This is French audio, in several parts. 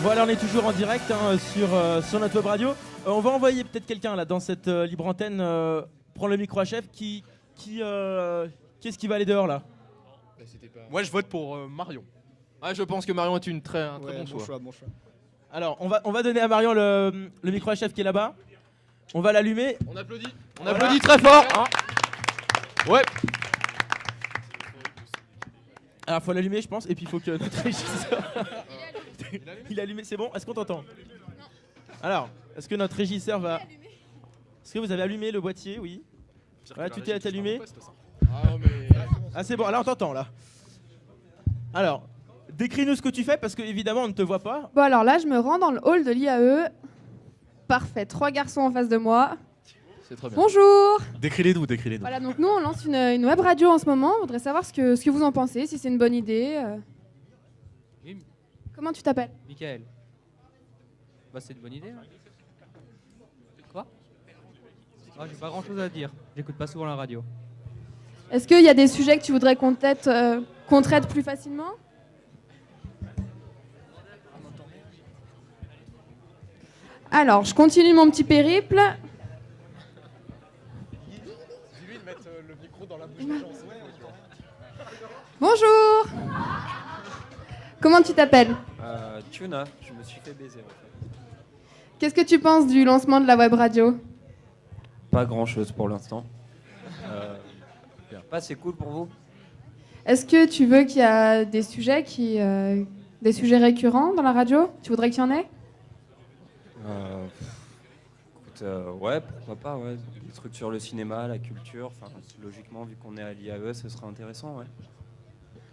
Voilà, on est toujours en direct sur notre web radio. On va envoyer peut-être quelqu'un là dans cette libre antenne prendre le micro à chef. Qui est-ce qui va aller dehors là? Moi je vote pour Marion. Ah, je pense que Marion est un très bon choix. Bon choix. Alors, on va donner à Marion le micro à chef qui est là-bas. On va l'allumer. On applaudit. On applaudit très fort. Hein. Ouais. Alors, faut l'allumer, je pense. Et puis, il faut que notre régisseur. Il est allumé, c'est bon? Est-ce qu'on t'entend? Non. Alors, est-ce que notre régisseur va. Est-ce que vous avez allumé le boîtier? Oui. Ouais, tout est allumé. Ah, c'est bon, là, on t'entend, là. Alors, décris-nous ce que tu fais, parce qu'évidemment, on ne te voit pas. Bon, alors là, je me rends dans le hall de l'IAE. Parfait, 3 garçons en face de moi. C'est très bien. Bonjour. Décris-les nous. Voilà, donc nous, on lance une web radio en ce moment. On voudrait savoir ce que vous en pensez, si c'est une bonne idée. Oui. Comment tu t'appelles? Michael. Bah, c'est une bonne idée. Hein. Quoi? Ah, j'ai pas grand chose à dire. J'écoute pas souvent la radio. Est-ce qu'il y a des sujets que tu voudrais qu'on traite plus facilement? Alors, je continue mon petit périple. Dis-lui de mettre le micro dans la bouche des gens. Bonjour. Comment tu t'appelles? Tuna, je me suis fait baiser en fait. Qu'est-ce que tu penses du lancement de la web radio? Pas grand chose pour l'instant. Pas c'est cool pour vous? Est-ce que tu veux qu'il y a des sujets des sujets récurrents dans la radio? Tu voudrais qu'il y en ait? Écoute, ouais, pourquoi pas, ouais. Des trucs sur le cinéma, la culture, enfin, logiquement, vu qu'on est à l'IAE, ce serait intéressant, ouais.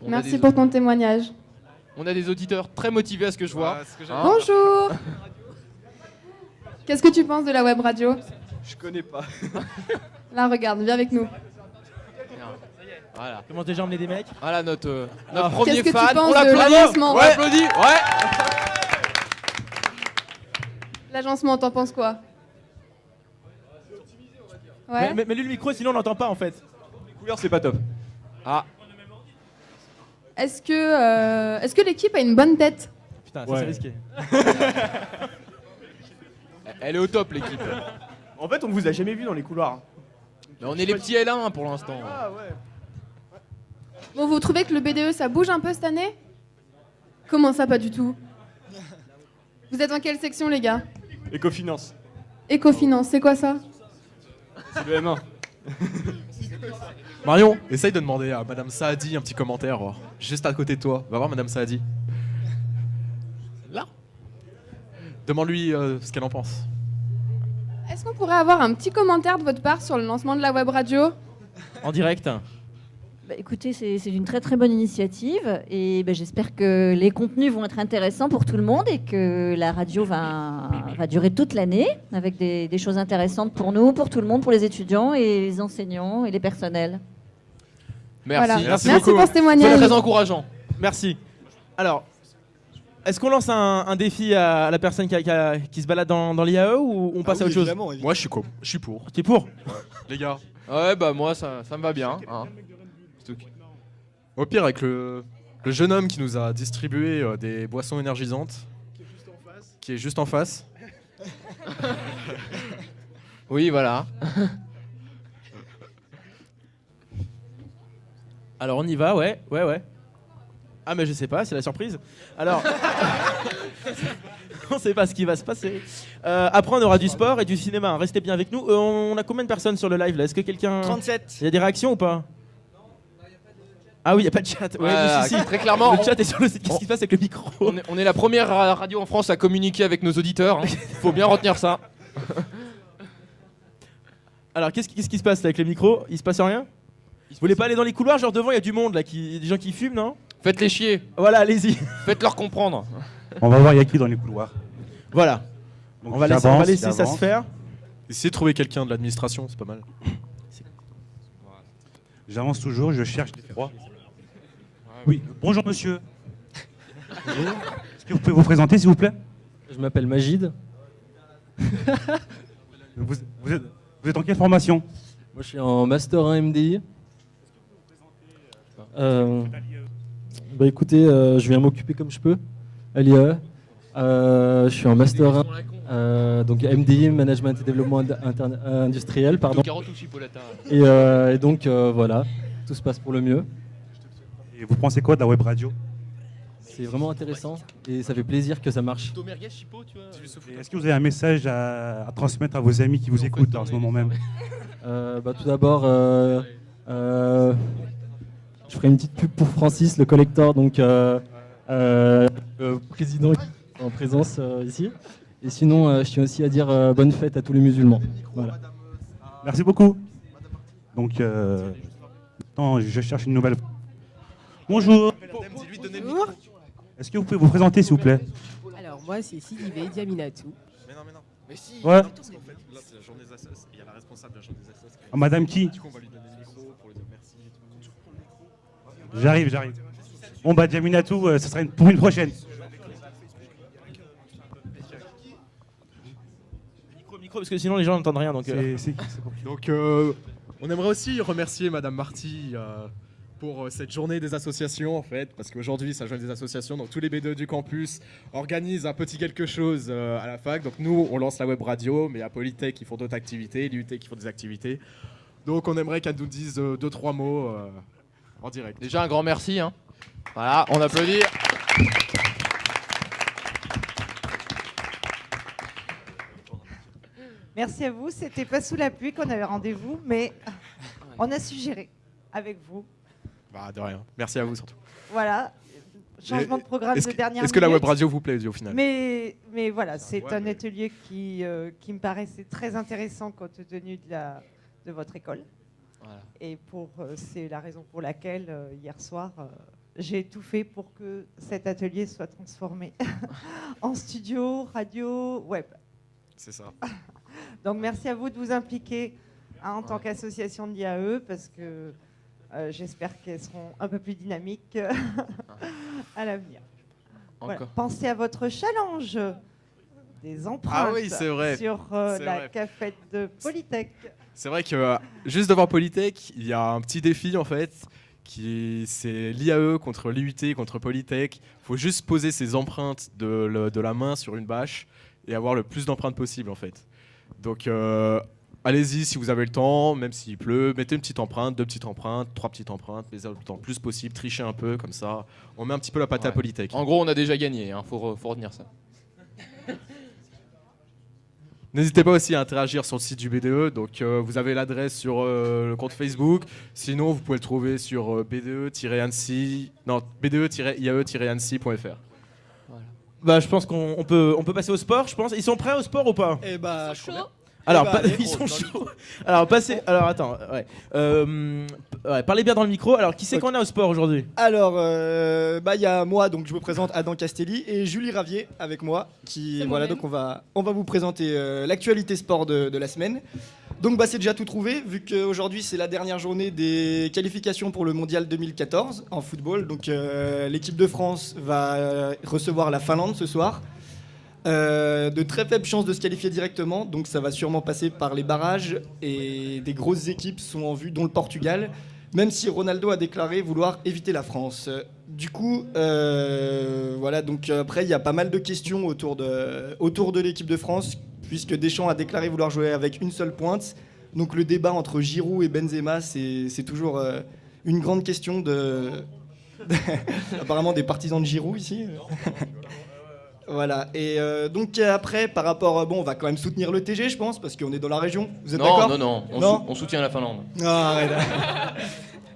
Merci pour ton témoignage. On a des auditeurs très motivés à ce que je vois. Bonjour. Qu'est-ce que tu penses de la web radio? Je connais pas. Là, regarde, viens avec nous. Voilà. Comment déjà emmener des mecs? Voilà notre premier Qu'est-ce que fan. tu penses On de l'applaudit. l'agencement? On l'applaudit. Ouais. L'agencement, t'en penses quoi? Ouais. Mais lui le micro, sinon on n'entend pas en fait. Les couleurs, c'est pas top. Ah. Est-ce que l'équipe a une bonne tête? Putain, ça c'est risqué. Elle est au top l'équipe. En fait, on vous a jamais vu dans les couloirs. Mais on est les petits L1 pour l'instant. Ah ouais. Bon, vous trouvez que le BDE, ça bouge un peu cette année? Comment ça, pas du tout? Vous êtes en quelle section, les gars? Écofinance. Écofinance, c'est quoi ça? C'est le M1. Marion, essaye de demander à Madame Saadi un petit commentaire, juste à côté de toi. Va voir Madame Saadi. Là. Demande-lui ce qu'elle en pense. Est-ce qu'on pourrait avoir un petit commentaire de votre part sur le lancement de la web radio? En direct. Bah, écoutez, c'est une très très bonne initiative et j'espère que les contenus vont être intéressants pour tout le monde et que la radio va durer toute l'année avec des choses intéressantes pour nous, pour tout le monde, pour les étudiants et les enseignants et les personnels. Merci. Voilà. Merci Merci beaucoup. pour ce témoignage. C'est très encourageant. Merci. Alors, est-ce qu'on lance un défi à la personne qui se balade dans l'IAE ou on passe à autre chose? Moi, je suis pour. T'es pour? Les gars. Ouais, bah moi ça me va bien. Hein. Au pire, avec le jeune homme qui nous a distribué des boissons énergisantes, qui est juste en face. Oui, voilà. Alors on y va, ouais. Ah mais je sais pas, c'est la surprise. Alors, on sait pas ce qui va se passer. Après on aura du sport et du cinéma, restez bien avec nous. On a combien de personnes sur le live là? Est-ce que quelqu'un... 37. Il y a des réactions ou pas? Ah oui, il n'y a pas de chat. Ouais, Voilà, si. très clairement. Le chat est sur le site. Qu'est-ce qui se passe avec le micro? On est la première radio en France à communiquer avec nos auditeurs. Hein. Faut bien retenir ça. Alors, qu'est-ce qui se passe là, avec le micro? Il se passe rien? Vous voulez pas aller dans les couloirs? Genre devant, il y a du monde là, des gens qui fument, non? Faites-les chier. Voilà, allez-y. Faites-leur comprendre. On va voir, il y a qui dans les couloirs. Voilà. Donc on va laisser ça se faire. Essayez de trouver quelqu'un de l'administration, c'est pas mal. J'avance toujours, je cherche des droits. Oui, bonjour monsieur. Est-ce que vous pouvez vous présenter s'il vous plaît? Je m'appelle Magid. Vous êtes en quelle formation? Moi je suis en Master 1 MDI. Écoutez, je viens m'occuper comme je peux à l'IAE. Je suis en Master 1, donc MDI, Management et Développement Industriel. Pardon. Carotte ou chipolata. Et donc voilà, tout se passe pour le mieux. Et vous pensez quoi de la web radio? C'est vraiment intéressant et ça fait plaisir que ça marche. Et est-ce que vous avez un message à transmettre à vos amis qui vous écoutent en ce moment même? Tout d'abord, je ferai une petite pub pour Francis, le collector, donc le président qui est en présence ici. Et sinon, je tiens aussi à dire bonne fête à tous les musulmans. Voilà. Merci beaucoup. Donc, attends, je cherche une nouvelle. Bonjour. Bonjour. Est-ce que vous pouvez vous présenter, s'il vous plaît? Alors, moi, c'est Sidibé Diaminatou. Mais non. Mais si. Ouais. Parce qu'en fait, là, c'est la journée des assos. Il y a la responsable de la journée des assos. Ah, madame qui? Du coup, on va lui donner le micro pour lui dire merci et tout. J'arrive. Bon, bah, Diaminatou, ce sera pour une prochaine. Micro, parce que sinon les gens n'entendent rien. Donc, Donc, on aimerait aussi remercier Madame Marty pour cette journée des associations, en fait, parce qu'aujourd'hui, c'est la journée des associations, donc tous les B2 du campus organisent un petit quelque chose à la fac. Donc nous, on lance la web radio, mais à Polytech, ils font d'autres activités, l'IUT qui font des activités. Donc on aimerait qu'elle nous dise 2-3 mots en direct. Déjà, un grand merci. Hein. Voilà, on applaudit. Merci à vous. C'était pas sous la pluie qu'on avait rendez-vous, mais on a suggéré avec vous. Bah, de rien. Merci à vous surtout. Voilà. Changement de programme de dernière minute. Est-ce que la web radio vous plaît au final? Mais voilà, c'est un atelier qui me paraissait très intéressant compte tenu de votre école. Voilà. Et c'est la raison pour laquelle hier soir j'ai tout fait pour que cet atelier soit transformé en studio, radio, web. C'est ça. Donc merci à vous de vous impliquer en tant qu'association de l'IAE parce que j'espère qu'elles seront un peu plus dynamiques à l'avenir. Voilà. Pensez à votre challenge des empreintes sur la cafette de Polytech. C'est vrai que juste devant Polytech, il y a un petit défi en fait, c'est l'IAE contre l'IUT, contre Polytech. Il faut juste poser ses empreintes de la main sur une bâche et avoir le plus d'empreintes possible en fait. Donc allez-y si vous avez le temps, même s'il pleut, mettez une petite empreinte, 2 petites empreintes, 3 petites empreintes, mais le temps plus possible, trichez un peu comme ça. On met un petit peu la pâte à Polytech. En gros, on a déjà gagné, hein, faut retenir ça. N'hésitez pas aussi à interagir sur le site du BDE, donc vous avez l'adresse sur le compte Facebook, sinon vous pouvez le trouver sur BDE-IAE-ANSSI.fr. Bah, je pense qu'on peut passer au sport, je pense. Ils sont prêts au sport ou pas? Eh bah, je crois. Alors, ils sont chauds. Alors, passez. Alors, attends. Parlez bien dans le micro. Alors, qui c'est qu'on a au sport aujourd'hui? Alors, il y a moi, donc je me présente Adam Castelli et Julie Ravier avec moi. Donc on va vous présenter l'actualité sport de la semaine. Donc, c'est déjà tout trouvé vu qu'aujourd'hui c'est la dernière journée des qualifications pour le Mondial 2014 en football. Donc, l'équipe de France va recevoir la Finlande ce soir. De très faibles chances de se qualifier directement, donc ça va sûrement passer par les barrages et des grosses équipes sont en vue, dont le Portugal, même si Ronaldo a déclaré vouloir éviter la France. Du coup, donc après il y a pas mal de questions autour de l'équipe de France, puisque Deschamps a déclaré vouloir jouer avec une seule pointe. Donc le débat entre Giroud et Benzema, c'est toujours une grande question apparemment des partisans de Giroud ici. Voilà, et donc après, par rapport, on va quand même soutenir le TG, je pense, parce qu'on est dans la région. Vous êtes d'accord? Non, on soutient la Finlande.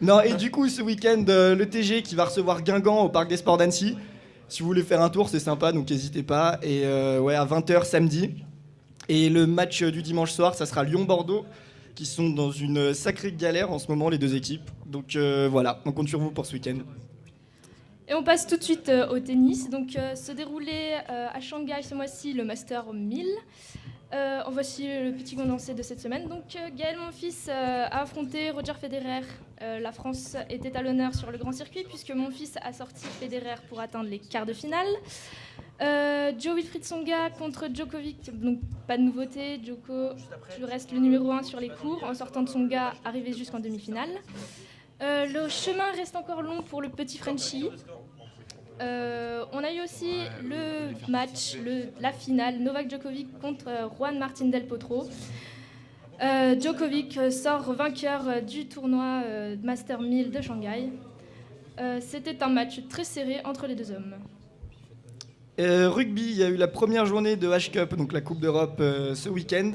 Non, et du coup, ce week-end, le TG qui va recevoir Guingamp au Parc des Sports d'Annecy. Si vous voulez faire un tour, c'est sympa, donc n'hésitez pas. Et à 20h samedi. Et le match du dimanche soir, ça sera Lyon-Bordeaux, qui sont dans une sacrée galère en ce moment, les deux équipes. Donc voilà, on compte sur vous pour ce week-end. Et on passe tout de suite au tennis. Donc, se déroulait à Shanghai ce mois-ci le Master 1000. Voici le petit condensé de cette semaine. Donc, Gaël Monfils a affronté Roger Federer. La France était à l'honneur sur le grand circuit puisque Monfils a sorti Federer pour atteindre les quarts de finale. Wilfried Tsonga contre Djokovic. Donc, pas de nouveauté. Djoko reste le numéro 1 sur les cours en sortant de Tsonga, arrivé jusqu'en demi-finale. Le chemin reste encore long pour le petit Frenchie. On a eu aussi le match, la finale, Novak Djokovic contre Juan Martín del Potro. Djokovic sort vainqueur du tournoi Master 1000 de Shanghai. C'était un match très serré entre les deux hommes. Rugby, il y a eu la première journée de H-Cup, donc la Coupe d'Europe, ce week-end.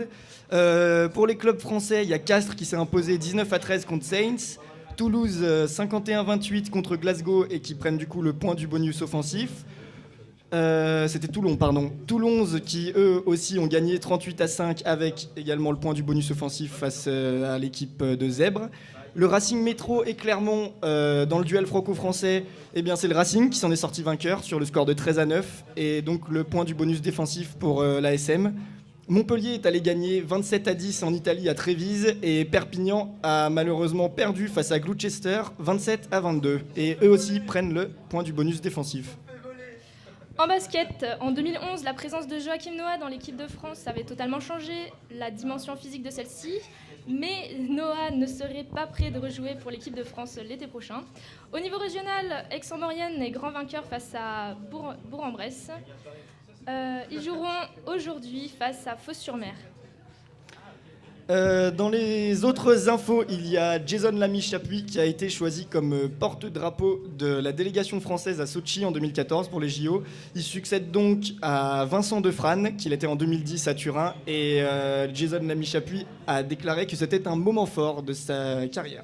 Pour les clubs français, il y a Castres qui s'est imposé 19-13 contre Saints. Toulouse 51-28 contre Glasgow et qui prennent du coup le point du bonus offensif. C'était Toulon, pardon. Toulon qui eux aussi ont gagné 38-5 avec également le point du bonus offensif face à l'équipe de Zèbre. Le Racing Métro et Clermont dans le duel franco-français, eh bien c'est le Racing qui s'en est sorti vainqueur sur le score de 13-9 et donc le point du bonus défensif pour l'ASM. Montpellier est allé gagner 27-10 en Italie à Trévise et Perpignan a malheureusement perdu face à Gloucester 27-22 et eux aussi prennent le point du bonus défensif. En basket, en 2011, la présence de Joachim Noah dans l'équipe de France avait totalement changé la dimension physique de celle-ci, mais Noah ne serait pas prêt de rejouer pour l'équipe de France l'été prochain. Au niveau régional, Aix-en-Maurienne est grand vainqueur face à Bourg-en-Bresse. Ils joueront aujourd'hui face à Fos-sur-Mer. Dans les autres infos, il y a Jason Lamy-Chapuis qui a été choisi comme porte-drapeau de la délégation française à Sochi en 2014 pour les JO. Il succède donc à Vincent Defrane, qu'il était en 2010 à Turin. Et Jason Lamy-Chapuis a déclaré que c'était un moment fort de sa carrière.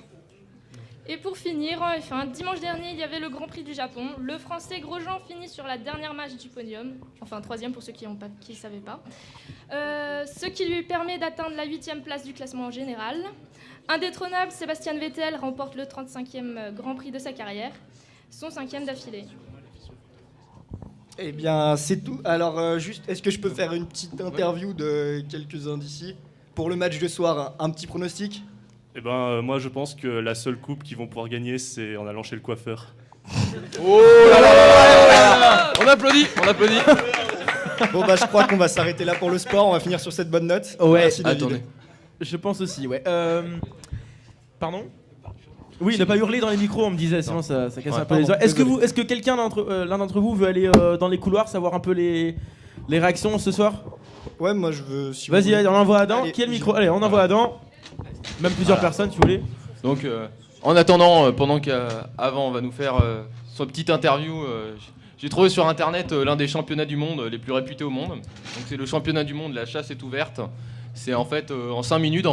Et pour finir, enfin, dimanche dernier, il y avait le Grand Prix du Japon. Le Français Grosjean finit sur la dernière marche du podium, enfin troisième pour ceux qui ne savaient pas, ce qui lui permet d'atteindre la 8e place du classement en général. Indétrônable, Sébastien Vettel remporte le 35e Grand Prix de sa carrière, son 5e d'affilée. Eh bien, c'est tout. Alors, juste, est-ce que je peux faire une petite interview de quelques-uns d'ici pour le match de soir? Un petit pronostic? Eh ben, moi, je pense que la seule coupe qu'ils vont pouvoir gagner, c'est en allant chez le coiffeur. Oh là là! On applaudit, on applaudit. Bon, bah, je crois qu'on va s'arrêter là pour le sport. On va finir sur cette bonne note. Ouais, merci, David. attendez. Je pense aussi, ouais. Pardon? Oui, ne pas hurler dans les micros, on me disait, sinon ça casse un peu les oreilles. Est-ce que quelqu'un l'un d'entre vous veut aller dans les couloirs, savoir un peu les réactions ce soir? Ouais, moi je veux. Si Vas-y, on envoie Adam. Allez, Qui est le micro? Allez, on envoie Adam. Même plusieurs personnes, si vous voulez. Donc, en attendant, pendant qu'Avant on va nous faire son petite interview, j'ai trouvé sur internet l'un des championnats du monde les plus réputés au monde. Donc, c'est le championnat du monde, la chasse est ouverte. C'est en fait en 5 minutes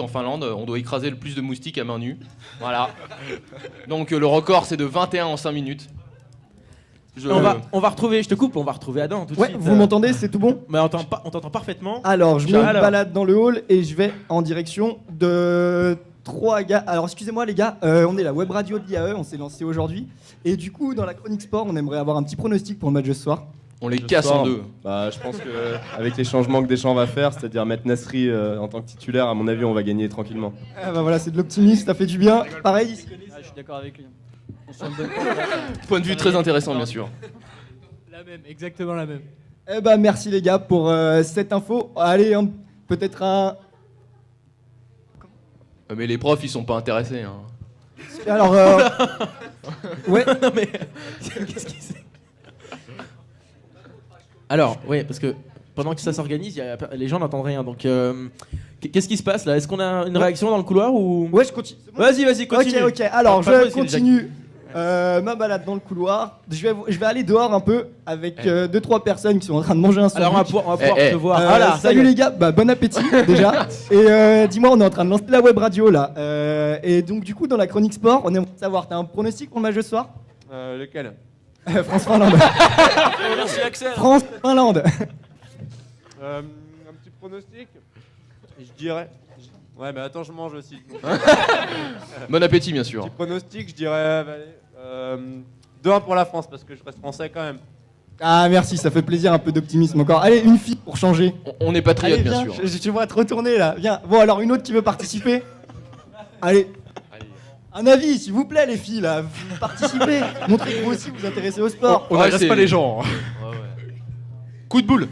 en Finlande, on doit écraser le plus de moustiques à main nue. Voilà. Donc, le record c'est de 21 en 5 minutes. On va retrouver, je te coupe, on va retrouver Adam tout de suite. Vous m'entendez, c'est tout bon? Mais on t'entend parfaitement. Alors, je me balade dans le hall et je vais en direction de 3 gars. Alors, excusez-moi les gars, on est la web radio de l'IAE, on s'est lancé aujourd'hui. Et du coup, dans la chronique sport, on aimerait avoir un petit pronostic pour le match de ce soir. On les casse en deux. Bah, je pense qu'avec les changements que Deschamps va faire, c'est-à-dire mettre Nasri en tant que titulaire, à mon avis, on va gagner tranquillement. Ah bah voilà, c'est de l'optimisme, ça fait du bien. Pareil. Je suis d'accord avec lui. Point de vue très intéressant, bien sûr. La même, exactement la même. Eh bah merci les gars pour cette info. Allez, peut-être un... Mais les profs, ils sont pas intéressés. Hein. Alors, ouais. Non mais, qu'est-ce qui c'est? Alors, ouais, parce que pendant que ça s'organise, les gens n'entendent rien. Donc, qu'est-ce qui se passe là? Est-ce qu'on a une réaction dans le couloir ou... Ouais, je continue. Vas-y, continue. Ok. Alors, je continue ma balade dans le couloir. Je vais aller dehors un peu avec 2-3 personnes qui sont en train de manger un sandwich. Alors, on va pouvoir te voir. Voilà, salut les gars, bon appétit déjà. Et dis-moi, on est en train de lancer la web radio là. Et donc, du coup, dans la chronique sport, on aimerait savoir, t'as un pronostic pour le match de ce soir? Lequel? France-Finlande. Merci Axel. France-Finlande. Un petit pronostic? Je dirais. Ouais, mais attends, je mange aussi. Bon appétit, bien sûr. Petit pronostic, je dirais 2-1 pour la France, parce que je reste français quand même. Ah, merci, ça fait plaisir, un peu d'optimisme encore. Allez, une fille pour changer. On est patriote, bien sûr. Tu vois te retourner là. Viens. Bon, alors une autre qui veut participer. Allez. Un avis, s'il vous plaît, les filles, là. Vous participez. Montrez que vous aussi vous intéressez au sport. On n'agresse pas les gens. Coup de boule.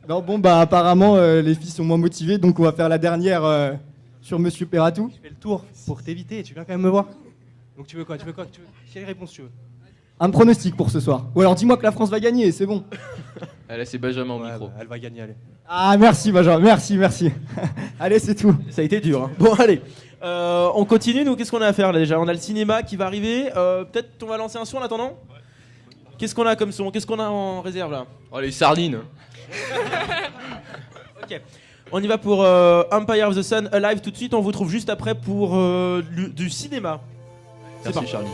Non, bon, bah, apparemment, les filles sont moins motivées, donc on va faire la dernière sur Monsieur Perratou. Je fais le tour pour t'éviter, tu viens quand même me voir. Donc, tu veux quoi? Quelle réponse tu veux? Un pronostic pour ce soir. Ou alors dis-moi que la France va gagner, c'est bon. Allez, c'est Benjamin au micro. Elle va gagner, allez. Ah, merci Benjamin, merci. Allez, c'est tout. Ça a été dur. Hein. Bon, allez. On continue, nous, qu'est-ce qu'on a à faire là déjà? On a le cinéma qui va arriver. Peut-être on va lancer un son en attendant. Qu'est-ce qu'on a comme son? Qu'est-ce qu'on a en réserve là? Oh, les sardines. Ok. On y va pour Empire of the Sun Alive tout de suite. On vous retrouve juste après pour du cinéma. Merci Charlie.